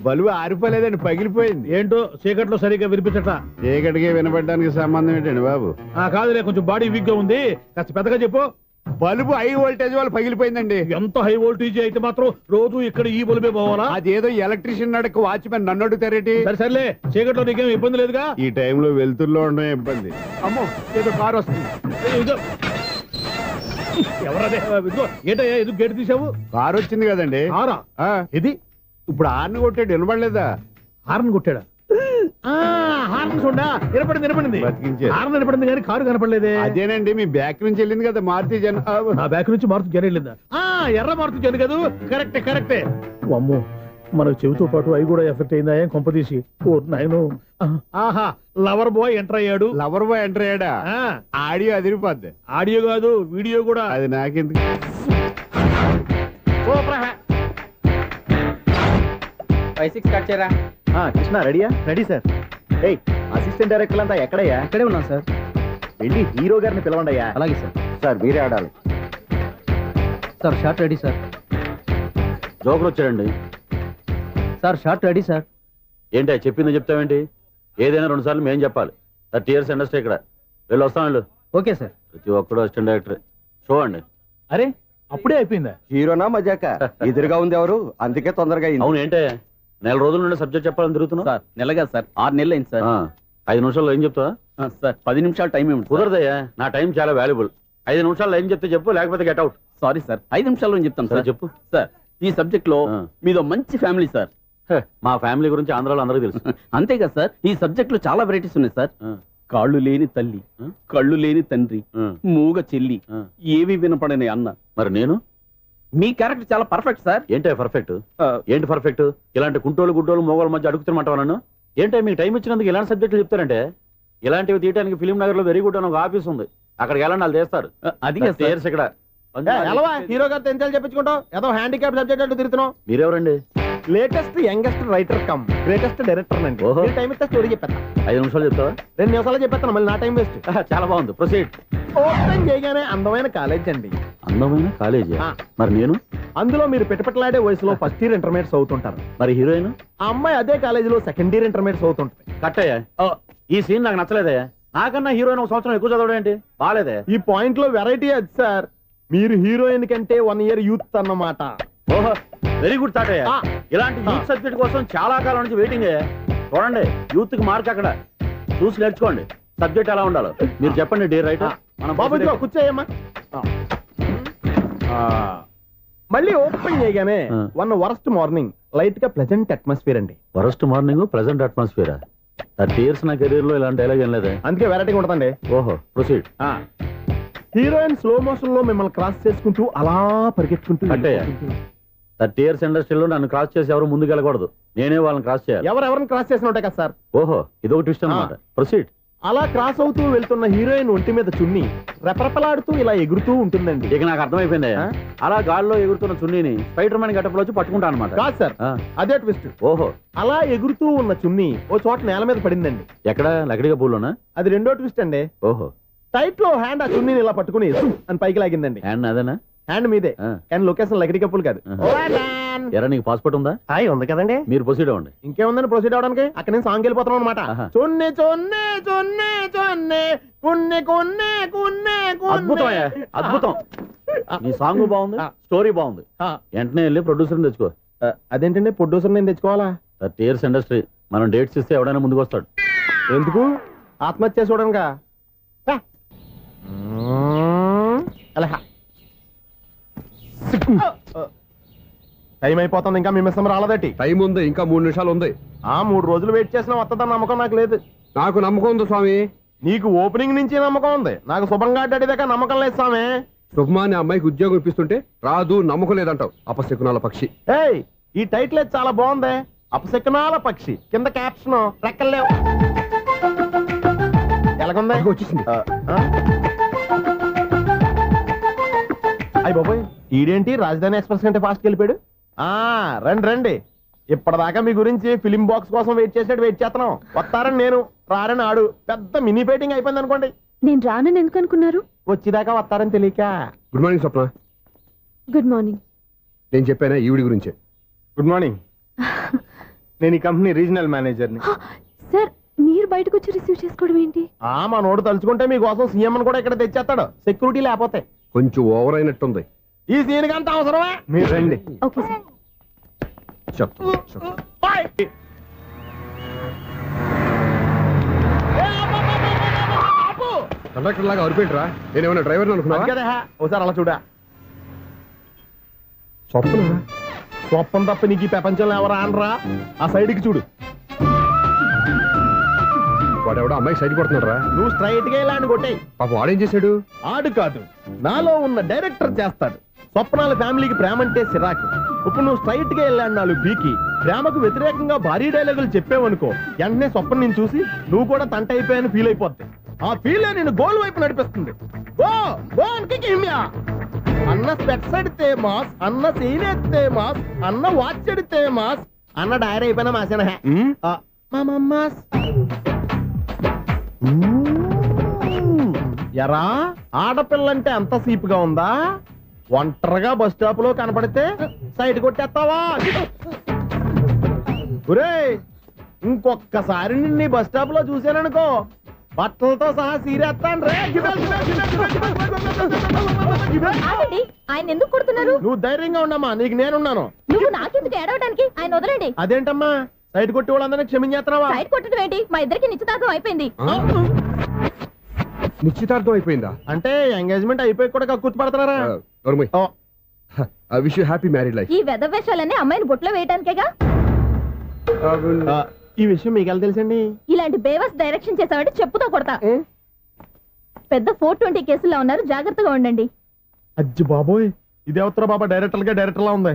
బలుబు ఆరిపోలేదండి, పగిలిపోయింది. ఏంటో చీకట్లో సరిగ్గా వినిపించట. చీకటికి వినపడడానికి సంబంధం ఏంటండి బాబు? కాదులే, కొంచెం బాడీ వీక్ గా ఉంది, కాస్త పెద్దగా చెప్పు. బల్బు హై వోల్టేజ్ వాళ్ళు పగిలిపోయిందండి. ఎంత హై వోల్టేజ్ అయితే మాత్రం రోజు ఇక్కడ ఈ బల్బే పోవాలా? అదేదో ఎలక్ట్రీషియన్ నడక వాచ్మెన్ నన్ను అడుగుతారేటి? సరే సర్లే, చీకట్లో నీకేం ఇబ్బంది లేదుగా? ఈ టైంలో వెళ్తుల్లో ఉండడం ఇబ్బంది. అమ్మో, ఏదో కారు వస్తుంది. ఇదిగో. ఎవరదే? ఇదిగో, ఏంటయ్యా ఎందుకు గేట్ తీసావు? కారు వచ్చింది కదండి. ఆరా ఇది ఇప్పుడు ఆర్ని కొట్టాడు, వినపడలేదా? హార్న్ కొట్టాడా? హార్న్ చూడా వినపడింది. బతికించారు. హార్న్ వినపడింది కానీ కారు కనపడలేదే. అదేనండి, మీ బ్యాక్ నుంచి వెళ్ళింది కదా మారుతి జన. నా బ్యాక్ నుంచి మారుతు జన వెళ్ళిందా? ఎర్ర మారుతు జన కదా. కరెక్టే. అమ్మో, మన చెవితో పాటు అవి కూడా ఎఫెక్ట్ అయిందా ఏం కొంపదీసి? ఓ నాయను. ఆహా, లవర్ బాయ్ ఎంటర్ అయ్యాడు. లవర్ బాయ్ ఎంటర్ అయ్యాడా? ఆడియో అదిరిపోద్ది. ఆడియో కాదు, వీడియో కూడా. అది నాకెందుకు? కృష్ణ రెడీయా? Ready sir. ఏయ్, అసిస్టెంట్ డైరెక్టర్ అంతా ఎక్కడయ్యా? ఇక్కడే ఉన్నాం సార్. వెళ్ళి హీరో గారిని పిలవండి అయ్యా. అలాగే సార్. సార్ మీరే ఆడాలి. Sir shot ready sir. Joker వచ్చాడండి. Sir shot ready sir. ఏంటి చెప్పిందో చెప్తావేంటి? ఏదైనా 2 సార్లు మేం చెప్పాలి. 30 years ఇండస్ట్రీ ఇక్కడ. వెళ్ళి వస్తాం వెళ్ళు. Okay sir. ప్రతి ఒక్కడు అసిస్టెంట్ డైరెక్టర్. చూడండి. అరే, అప్పుడే అయిపోయిందా? హీరోనా మజాక? ఎదురుగా ఉంది ఎవరు, అందుకే తొందరగా అయింది. అవును, ఏంటే 4 రోజుల నుండి సబ్జెక్ట్ చెప్పాలని తిరుగుతున్నావు? సార్ నెలగా సార్, 6 నెలలు అయింది సార్. 5 నిమిషాల్లో ఏం చెప్తావా? సార్ 10 నిమిషాలు టైం ఏమిటి? కుదరదయ్యా, నా టైం చాలా వాల్యుబుల్. 5 నిమిషాల్లో ఏం చెప్తే చెప్పు, లేకపోతే గెట్ అవుట్. సారీ సార్, 5 నిమిషాల్లో చెప్తాను సార్. చెప్పు. సార్, ఈ సబ్జెక్ట్ లో మీదో మంచి ఫ్యామిలీ సార్. మా ఫ్యామిలీ గురించి ఆంధ్రాలో అందరికీ తెలుసు. అంతేగా సార్, ఈ సబ్జెక్ట్ లో చాలా వెరైటీస్ ఉన్నాయి సార్. కాళ్ళు లేని తల్లి, కళ్ళు లేని తండ్రి, మూగ చెల్లి, ఏవి వినపడని అన్న. మరి నేను? మీ క్యారెక్టర్ చాలా పర్ఫెక్ట్ సార్. ఏంటే పర్ఫెక్ట్? ఏంటి పర్ఫెక్ట్? ఇలాంటి కుంటోలు గుడ్డోలు మోగోళ్ళ మధ్య అడుగుతున్నమాట నన్ను. ఏంటంటే మీకు టైం ఇచ్చినందుకు ఇలాంటి సబ్జెక్టులు చెప్తారంటే? ఇలాంటివి తీయడానికి ఫిలిం నగర్ లో వెరీ గుడ్ అని ఒక ఆఫీస్ ఉంది, అక్కడికి వెళ్ళండి, వాళ్ళు చేస్తారు. అది ఇక్కడ హీరో గారితో ఎంత చెప్పించుకుంటావు? ఏదో హ్యాండిక్యాప్ సబ్జెక్ట్ అంటూ తిరుగుతున్నావు. మీరెవరండి? Latest youngest writer cum greatest director అండి. ఓహో. టైం ఇస్తే స్టోరీ చెప్పేస్తా. 5 నిమిషాలు చెప్తావా? 2 నిమిషాలు చెప్పేస్తాను, మళ్ళీ నా టైం వేస్ట్. చాలా బాగుంది, ప్రొసీడ్. ఓపెన్ చేయగానే అందమైన కాలేజ్ అండి. అందమైన కాలేజీ? ఆ. మరి నేను? అందులో మీరు పెట్టుపట్లాడే వయసులో ఫస్ట్ ఇయర్ ఇంటర్మీడియట్స్ అవుతుంటారు. మరి హీరోయిన్? ఆ అమ్మాయి అదే కాలేజీలో సెకండ్ ఇయర్ ఇంటర్మీడియట్స్ అవుతుంటుంది. కట్టయ్యా, ఈ సీన్ నాకు నచ్చలేదయ్యా. నాకన్నా హీరోయిన్ 1 సంవత్సరం ఎక్కువ చదవడం ఏంటి? బాలేదే. ఈ పాయింట్ లో వెరైటీ అది సార్. మీరు హీరోయిన్ కంటే 1 year యూత్ అన్నమాట. ఓహో, వెరీ గుడ్ థాట్ అయ్యా. ఆ. ఇలాంటి యూత్ సబ్జెక్ట్ కోసం చాలా కాలం నుంచి వెయిటింగ్. చూడండి, యూత్ కి మార్క్ అక్కడ చూసి నేర్చుకోండి. సబ్జెక్ట్ ఎలా ఉండాలో మీరు చెప్పండి. Day right. బాబు ఇదిగో కూర్చోయమ్మా. మళ్ళీ ఓపెన్ చేయగానే వన్ వరస్ట్ మార్నింగ్, లైట్ గా ప్లెజెంట్ అట్మాస్ఫియర్ అండి. Worst morning, present atmosphere. 30 years నా కెరీర్ లో ఇలాంటి డైలాగ్ ఏం లేదే. అందుకే వెరైటీగా ఉంటుందండి. ఓహో, ప్రొసీడ్. హీరోయిన్ స్లో మోషన్ లో మిమ్మల్ని క్రాస్ చేసుకుంటూ అలా పరిగెత్తుకుంటూ అంటే 30 years ఇండస్ట్రీలో నన్ను క్రాస్ చేసి ఎవరు ముందుకు వెళ్ళకూడదు, నేనే వాళ్ళని క్రాస్ చేయాలి. ఎవరెవరిని క్రాస్ చేసిన ఉంటాయి కదా సార్. ఓహో, ఇదొక ట్విస్ట్ అన్నమాట. ప్రొసీడ్. అలా క్రాస్ అవుతూ వెళ్తున్న హీరోయిన్ ఒంటి మీద చున్ని రెపరెపలాడుతూ ఇలా ఎగురుతూ ఉంటుందండి. ఇక నాకు అర్థమైపోయింది. అలా గాల్లో ఎగురుతున్న చున్నీని స్పైడర్ మ్యాన్ గెటప్లో వచ్చి పట్టుకుంటా అనమాట. కాదు సార్, అదే ట్విస్ట్. ఓహో, అలా ఎగురుతూ ఉన్న చున్ని ఓ చోట నేల మీద పడిందండి. ఎక్కడ? లకడిగా పూలోనా? అది రెండో ట్విస్ట్ అండి. ఓహో, టైట్ లో హ్యాండ్ ఆ చున్నీని ఇలా పట్టుకుని అని పైకి లాగిందండి. హ్యాండ్ అదేనా? హ్యాండ్ మీదే, కానీ లొకేషన్ లకడి కప్పులు కాదు. ఎరా నీకు పాస్పోర్ట్ ఉందా? ఉంది కదండి. మీరు ప్రొసీడ్ అవ్వండి. ఇంకేముందని ప్రొసీడ్ అవడానికి? అక్కడ నేను సాంగ్ వెళ్ళిపోతున్నాం అనమాట. చున్ని చున్ని చున్ని చున్ని కున్ని కున్ని కున్ని అద్భుతం, అద్భుతం. నీ సాంగ్ బాగుంది, స్టోరీ బాగుంది. వెంటనే వెళ్ళి ప్రొడ్యూసర్ తెచ్చుకో. అదేంటండి ప్రొడ్యూసర్ నేను తెచ్చుకోవాలా? 30 years ఇండస్ట్రీ, మనం డేట్స్ ఇస్తే ఎవడైనా ముందుకు వస్తాడు. ఎందుకు? ఆత్మహత్య చూడనుగా. టైం అయిపోతుంది, ఇంకా మీ మిస్సం రాలేదటి. టైం ఉంది, ఇంకా 3 నిమిషాలు ఉంది. 3 రోజులు వెయిట్ చేసిన వస్తుందని నమ్మకం నాకు లేదు. నాకు నమ్మకం ఉంది స్వామి. నీకు ఓపెనింగ్ నుంచి నమ్మకం ఉంది, నాకు శుభంగా అడిదాకా నమ్మకం లేదు స్వామి. శుభమాని అమ్మాయికి ఉద్యోగం ఇప్పిస్తుంటే రాదు, నమ్మకం లేదంటావు. అపశకునాల పక్షి. ఏయ్, ఈ టైటిల్ అయితే చాలా బాగుంది. అపశకునాల పక్షి, కింద క్యాప్షన్ రెక్కలేవు. ఎలాగుంది? వచ్చేసింది. అయ్యి బాబోయ్, ఈడేంటి రాజధాని ఎక్స్ప్రెస్ కంటే ఫాస్ట్ వెళ్ళిపోయాడు. రండి రండి, ఇప్పటిదాకా మీ గురించి ఫిలిం బాక్స్ కోసం వెయిట్ చేస్తున్నాం. వస్తారని నేను, రారని ఆడు. పెద్ద మినీ ఫైటింగ్ అయిపోయింది అనుకోండి. నేను రానని ఎందుకు అనుకున్నారు? వచ్చిదాకా వస్తారని తెలియక. Good morning Swapna. Good morning. నేను చెప్పానా ఈవిడి గురించే. Good morning. నేను ఈ కంపెనీ రీజనల్ మేనేజర్ని. సార్, మీరు బయటకు వచ్చి రిసీవ్ చేసుకోవడం ఏంటి? మా నోడు తలుచుకుంటే మీకోసం సీఎం అని కూడా ఇక్కడ తెచ్చేస్తాడు, సెక్యూరిటీ లేకపోతే. కొంచెం ఓవర్ అయినట్టుంది. ఈ సీన్ కంత అవసరమే. మీరు రండి. Okay sir. చెప్పు. కండక్టర్ లాగా అరిపోయింట్రా. నేనేమన్నా డ్రైవర్ అనుకున్నా? ఒకసారి అలా చూడా. స్వప్న స్వప్నం తప్ప నీకు ఈ ప్రపంచంలో ఎవరా అనరా? ఆ సైడ్కి చూడు. వాడెవడో అమ్మాయి సైడ్ కొడుతున్నాడు రా. నువ్వు స్ట్రైట్ గా ఇలా కొట్టే. పాప వాడేం చేశాడు? ఆడు కాదు, నాలో ఉన్న డైరెక్టర్ చేస్తాడు. స్వప్నాల ఫ్యామిలీకి ప్రేమ అంటే సిరాకు. ఇప్పుడు నువ్వు స్ట్రైట్ గా వెళ్ళాడు 4 బీకి ప్రేమకు వ్యతిరేకంగా భారీ డైలాగులు చెప్పావనుకో, వెంటనే స్వప్నం నేను చూసి నువ్వు కూడా తంట అయిపోయాను ఫీల్ అయిపోద్ది. ఆ ఫీల్ నేను గోల్ వైపు నడిపిస్తుంది. అన్న స్పెట్స్ అడితే మాస్, అన్న సీన్ ఎత్తే మాస్, అన్న వాచ్ అడితే మాస్, అన్న డైరీ అయిపోయినా మాసేనా మాస్. ఎరా, ఆడపిల్లంటే అంత సీపుగా ఉందా? ఒంటరిగా బస్ స్టాప్ లో కనపడితే సైడ్ కొట్టేస్తావా? ఒరే, ఇంకొక్కసారి నిన్ను బస్ స్టాప్ లో చూశాననుకో, బట్టలతో సహా సీరేస్తాను రే. ఆయన ఎందుకు కొడుతున్నారు? నువ్వు ధైర్యంగా ఉండమ్మా, నీకు నేనున్నాను. నువ్వు నాకెందుకు ఏడవడానికి? ఆయన వదలండి. అదేంటమ్మా, సైడ్ కొట్టి వాళ్ళందరినీ క్షమించేస్తున్నావా? సైడ్ కొట్టడం ఏంటి? మా ఇద్దరికి నిశ్చితార్థం అయిపోయింది. నిశ్చితార్థం అయిపోయిందా? అంటే ఎంగేజ్మెంట్ అయిపోయి కూడా కక్కుర్తి పడుతున్నారా? Wish you happy married life. ఈ వెధవేషాలన్నీ అమ్మాయిని బొట్లో వేయడానికేగా. ఈ విషయం మీకు ఎలా తెలుసండి? ఇలాంటి బేవస్ డైరెక్షన్ చేసావంటే చెప్పుతో కొడతా. పెద్ద 420 కేసుల్లో ఉన్నారు, జాగ్రత్తగా ఉండండి. అజ్జి బాబోయ్, ఇదే ఉత్తర బాబా డైరెక్టర్ లా ఉంది.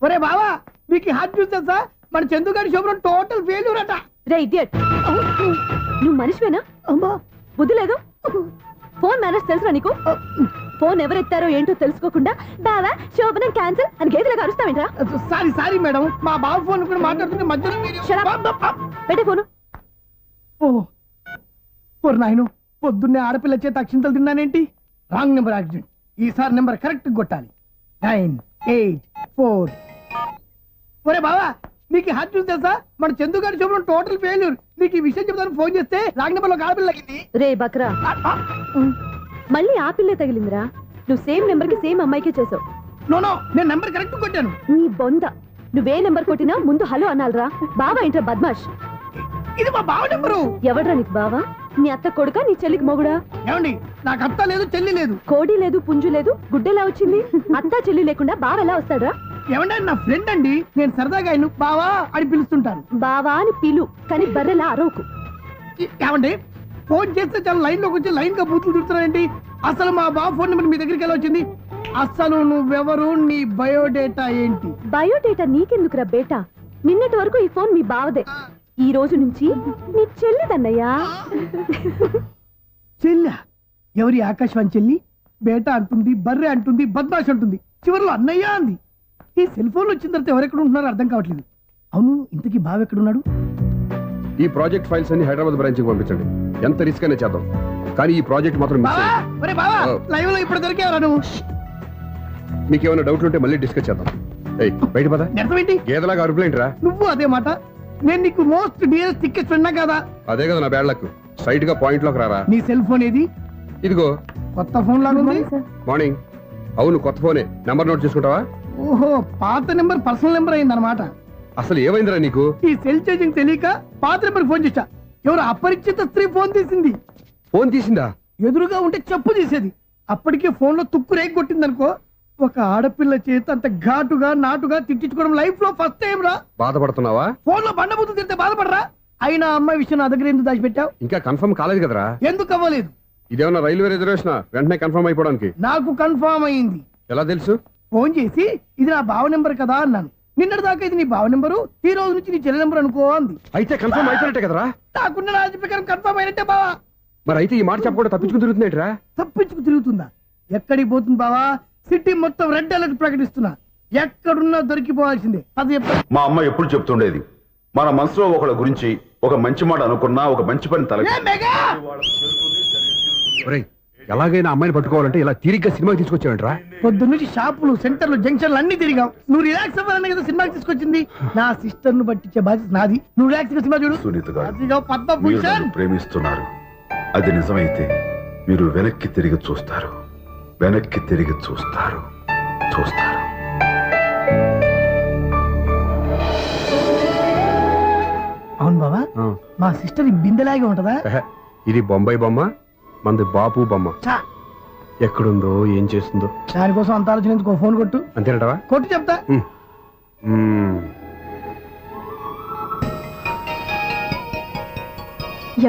ఒరే బావా, మీకు హార్ట్ చూస్తా సార్, మన చందుగాడి శుభ్రం టోటల్ ఫెయిల్యూర్ అట. రే ఇడియట్, నువ్వు మనిషివేనా? అమ్మా, బుద్ధి లేదు. ఫోన్ మేనేజ్ తెలుసా నీకు? ఫోన్ ఎవరెత్తారో ఏంటో తెలుసుకోకుండా బావా శోభనం క్యాన్సిల్ అని గేదెలాగా అరుస్తావేంట్రా? సారీ మేడం, మా బావ ఫోన్ కూడా మాట్లాడుతుంటే మధ్యలో పెట్టే ఫోను. ఓ నాయను, పొద్దున్నే ఆడపిల్ల చేత అక్షింతలు తిన్నానేంటి? Wrong number accident. ఈసారి నెంబర్ కరెక్ట్ కొట్టాలి. 984. ఒరే బావా, నీకు హార్ట్ చూస్తే సార్, మన చందుగారి శుభ్రం టోటల్ ఫెయిల్యూర్. నీకు ఈ విషయం చెప్తాను ఫోన్ చేస్తే రాంగ్ నెంబర్ లో ఆడపిల్ల తగ్గింది. రే బక్రా, మళ్ళీ ఆ పిల్లే తగిలిందిరా. నువ్వు సేమ్ నెంబర్ కి సేమ్ అమ్మాయికే చేసావు. నో, నేను నెంబర్ కరెక్ట్ కొట్టాను. నీ బొంద, నువ్వే నెంబర్ కొట్టినా ముందు హలో అనాలరా. బావా ఏంట్రా బద్మాష్? ఇది మా బావ నెంబరు. ఎవడ్రా నీకు బావా? నీ అత్త కొడుక, నీ చెల్లికి మొగుడా? ఏమండి, నాకు అత్త లేదు, చెల్లి లేదు. కోడి లేదు, పుంజు లేదు, గుడ్డెలా వచ్చింది? అత్త చెల్లి లేకుండా బావ ఎలా వస్తాడా? ఏమంటే నా ఫ్రెండ్ అండి, నేను సరదాగా ఆయన బావా అని పిలుస్తుంటాను. బావా అని పిలు, కానీ బర్రెలా అరవకు. ఏమండి, ఫోన్ చేస్తే చాలా లైన్ లోకి వచ్చి లైన్ గా బూతులు తిడుతున్నారేంటి? అసలు మా బావ ఫోన్ నెంబర్ మీ దగ్గరికి ఎలా వచ్చింది? అసలు నువ్వెవరు, నీ బయోడేటా ఏంటి? బయోడేటా నీకెందుకురా బేటా? నిన్నటి వరకు ఈ ఫోన్ మీ బావదే. ఈ రోజు నుంచి నీ చెల్లిదన్నయ్యా. చెల్లి ఎవరి ఆకాశవాణి చెల్లి? బేటా అంటుంది, బర్రె అంటుంది, బద్మాష్ అంటుంది, చివరిలో అన్నయ్య అంది. ఈ సెల్ ఫోన్ వచ్చిన తర్వాత ఎవరెక్కడ ఉంటున్నారో అర్థం కావట్లేదు. అవును, ఇంతకీ బావ ఎక్కడున్నాడు? ఈ ప్రాజెక్ట్ ఫైల్స్ అన్ని హైదరాబాద్ బ్రాంచ్ కి పంపించండి. ఎంత రిస్క్ అయినా చేద్దాం, కానీ ఈ ప్రాజెక్ట్ మాత్రం మిస్ బావా, అయ్యింది. ఒరే బావా, లైవ్ లో ఇప్పుడు దొరికేవరా నువ్వు? మీకు ఏమైనా డౌట్లు ఉంటే మళ్ళీ డిస్కస్ చేద్దాం. ఏయ్ బయట పద. నిజమేంటి? గేదలాగా అరుపులేంటి రా? నువ్వు అదే మాట. నేను నీకు మోస్ట్ డియరెస్ట్ టికెట్స్ విన్నా కదా. అదే కదా నా బ్యాడ్ లక్. స్ట్రైట్ గా పాయింట్ లోకి రారా. నీ సెల్ ఫోన్ ఏది? ఇదిగో కొత్త ఫోన్ లాగా ఉంది. మార్నింగ్. అవును, కొత్త ఫోనే. నంబర్ నోట్ చేసుకుంటావా? ఓహో, పాత నెంబర్ పర్సనల్ నెంబర్ అయిందన్నమాట. అసలు ఏమైందిరా నీకు? ఈ సెల్ ఛార్జింగ్ తెలియక పాత నెంబర్ ఫోన్ చేశా. ఎవరు అపరిచిత స్త్రీ ఫోన్ తీసింది. ఫోన్ తీసిందా? ఎదురుగా ఉంటే చెప్పు తీసేది. అప్పటికే ఫోన్ లో తుక్కు రేగి కొట్టిందనుకో. ఒక ఆడపిల్ల చేత అంత ఘాటుగా నాటుగా తిట్టించుకోవడం లైఫ్ లో ఫస్ట్ టైం రా. బాధపడుతున్నావా? ఫోన్ లో బండబుద్ధి తిరిగితే బాధపడరా? అయినా అమ్మాయి విషయం నా దగ్గర ఎందుకు దాచిపెట్టావు? ఇంకా కన్ఫర్మ్ కాలేదు కదరా. ఎందుకు అవ్వలేదు? ఇదేమన్నా రైల్వే రిజర్వేషన్? వెంటనే కన్ఫర్మ్ అయిపోవడానికి. నాకు కన్ఫర్మ్ అయింది. ఎలా తెలుసు? ఫోన్ చేసి ఇది నా బావ నెంబర్ కదా అన్నాను. నిన్నటి దాకా ఇది నీ బావ నెంబరు, ఈ రోజు నుంచి నీ చెల్లి నెంబర్ అనుకో అంది. అయితే కన్ఫర్మ్ అయిపోయినట్టే కదరా. నాకున్న రాజు ప్రకారం కన్ఫర్మ్ అయినట్టే బావా. మరి అయితే ఈ మాట చెప్పకుండా తప్పించుకుని తిరుగుతుందేంట్రా? తప్పించుకు తిరుగుతుందా? ఎక్కడికి పోతుంది బావా? సిటీ మొత్తం రెడ్ అలర్ట్ ప్రకటిస్తున్నా. ఎక్కడున్నా దొరికిపోవాల్సిందే. అది మా అమ్మ ఎప్పుడు చెప్తుండేది, మన మనసులో ఒకళ్ళ గురించి ఒక మంచి మాట అనుకున్నా ఒక మంచి పని తల. ఒరేయ్, ఎలాగైనా అమ్మాయిని పట్టుకోవాలంటే ఇలా తిరిగ్గా సినిమాకి తీసుకొచ్చావంట్రా? పొద్దున్నుంచి షాపులు, సెంటర్లు, జంక్షన్లు అన్ని తిరిగావు. నువ్వు రిలాక్స్ అవ్వాలని కదా సినిమాకి తీసుకొచ్చింది. నా సిస్టర్ ను పట్టించే బాధ్యత నాది. నువ్వు రిలాక్స్ గా సినిమా చూడు. సునీత గారు, అదిగో పద్మ మీరు భూషణ్. నన్ను ప్రేమిస్తున్నారు. అది నిజమైతే మీరు వెనక్కి తిరిగి చూస్తారు, వెనక్కి తిరిగి చూస్తారు, చూస్తారు. అవును బావా, మా సిస్టర్ ఈ బిందెలాగే ఉంటదా? ఎహె, ఇది బొంబాయి బొమ్మ, మంది బాపు బొమ్మ. చా, ఎక్కడుందో ఏం చేస్తుందో. దానికోసం అంత ఆలోచన ఎందుకు? ఫోన్ కొట్టు. అంతేనటవా? కొట్టు చెప్తా.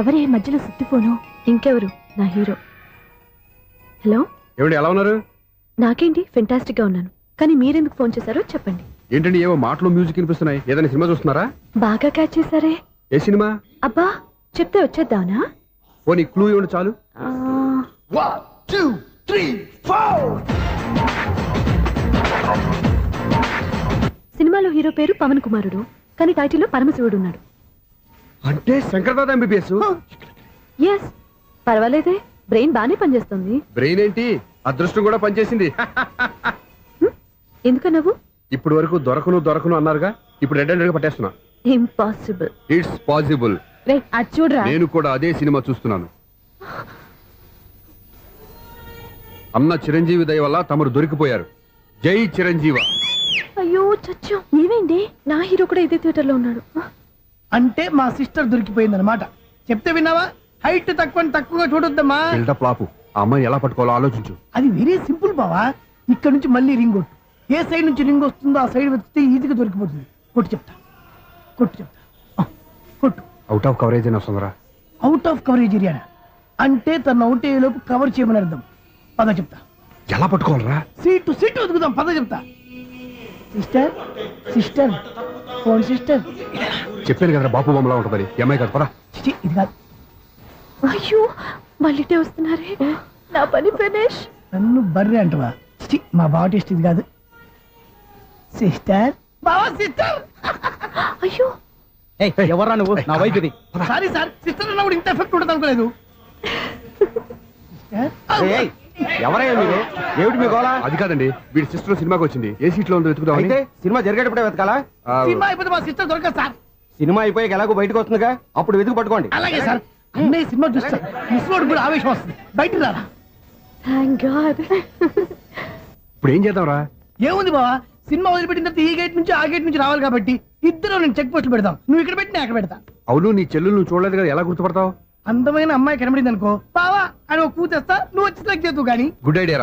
ఎవరే మధ్యలో సుత్తి ఫోను? ఇంకెవరు? నా హీరో. హలో, ఏమిటి ఎలా ఉన్నారు? నాకేంటి ఫెంటాస్టిక్ గా ఉన్నాను. కానీ మీరెందుకు ఫోన్ చేశారో చెప్పండి. ఏంటండి ఏవో మాటలు మ్యూజిక్ వినిపిస్తున్నాయి? ఏదైనా సినిమా చూస్తున్నారా? బాగా క్యాచ్ చేశారే. ఏ సినిమా? అబ్బా, చెప్తే వచ్చేద్దావునా? పోనీ క్లూ ఇవ్వండి చాలు. 1 2 3 4. సినిమాలో హీరో పేరు పవన్ కుమారుడు, కానీ టైటిల్లో పరమశివుడు ఉన్నాడు. అంటే శంకర్దాద ఎంబీబీఎస్. ఎస్, పర్వాలేదే, బ్రెయిన్ బానే పనిచేస్తుంది. బ్రెయిన్ ఏంటి, అదృష్టం కూడా పనిచేసింది. ఎందుకన్నావు? ఇప్పుడు వరకు దొరకను అన్నారుగా, ఇప్పుడు రెడ్ హ్యాండెడ్ గా పట్టేస్తున్నా. ఇంపాసిబుల్. It's possible. అది చూడరా. నేను కూడా అదే సినిమా చూస్తున్నాను. అన్న చిరంజీవి దయ వల్ల తమరు దొరికిపోయారు. జై చిరంజీవ. అయ్యో చచ్చం, ఏమైంది? నా హీరో కూడా ఇదే థియేటర్ లో ఉన్నాడు. అంటే మా సిస్టర్ దొరికిపోయింది అనమాట. చెప్తే విన్నావా? హైట్ తక్కువగా చూడొద్దమ్మా. బిల్డప్ లాపు. ఆ అమ్మాయిని ఎలా పట్టుకోవాలో ఆలోచించు. అది వెరీ సింపుల్ బావా. ఇక్కడ నుంచి మళ్ళీ రింగ్ కొట్టు. ఏ సైడ్ నుంచి రింగ్ వస్తుందో ఆ సైడ్ వెతికితే ఈజీగా దొరికిపోతుంది. కొట్టు చెప్తా. కొట్టు. అవుట్ ఆఫ్ కవరేజ్ అని వస్తుందిరా. అవుట్ ఆఫ్ కవరేజ్ ఏరియా అంటే తను అవుట్ అయ్యేలోపు కవర్ చేయమని అర్థం. పద చెప్తా. ఎలా పట్టుకోవాలరా? సీటు వెతుకుదాం. పద చెప్తా. Sister phone sister. చెప్పాను కదరా బాపు బొమ్మలా ఉంటుందని. అమ్మాయి కదా, పదా. ఇది కాదు. అయ్యో, మళ్ళీ వస్తున్నారే. నా పని ఫినిష్. నన్ను బర్రె అంటవా? మా బావ టేస్ట్ ఇది కాదు. సిస్టర్, బావా సిస్టర్. అయ్యో, ఎవరా నువ్వు? నా వైఫ్ ఇది. సారీ సార్, సిస్టర్ అన్నప్పుడు ఇంత ఎఫెక్ట్ ఉంటుంది అనుకోలేదు. ఎవరయ్యా మీరు? ఏమిటి మీ గోళ? అది కాదండి, వీడి సిస్టర్ సినిమాకి వచ్చింది. ఏ సీట్ లో ఉందో వెతుకుదామని. అయితే సినిమా జరిగేటప్పుడే వెతకాలా? సినిమా అయిపోతే మా సిస్టర్ దొరకదు సార్. సినిమా అయిపోయాక ఎలాగో బయటకు వస్తుందిగా, అప్పుడు వెతుకు పట్టుకోండి. అలాగే సార్. అన్నయ్య సినిమా చూస్తా మిస్ వాడు కూడా ఆవేశం వస్తుంది. బయట రారా. Thank God. ఇప్పుడు ఏం చేద్దాంరా? ఏముంది బావా, సినిమా వదిలిపెట్టిన తర్వాత ఈ గేట్ నుంచి ఆ గేట్ నుంచి రావాలి కాబట్టి ఇద్దరు నేను చెక్ పోస్టులు పెడతాం. నువ్వు ఇక్కడ పెట్టి నేను అక్కడ పెడతా. అవును, నీ చెల్లెలు నువ్వు చూడలేదు కదా, ఎలా గుర్తుపడతావు? అందమైన అమ్మాయి కనబడింది అనుకో, బావా అని ఒక కూతేస్తా, నువ్వు వచ్చి సెలెక్ట్ చేద్దు కానీ. Good idea.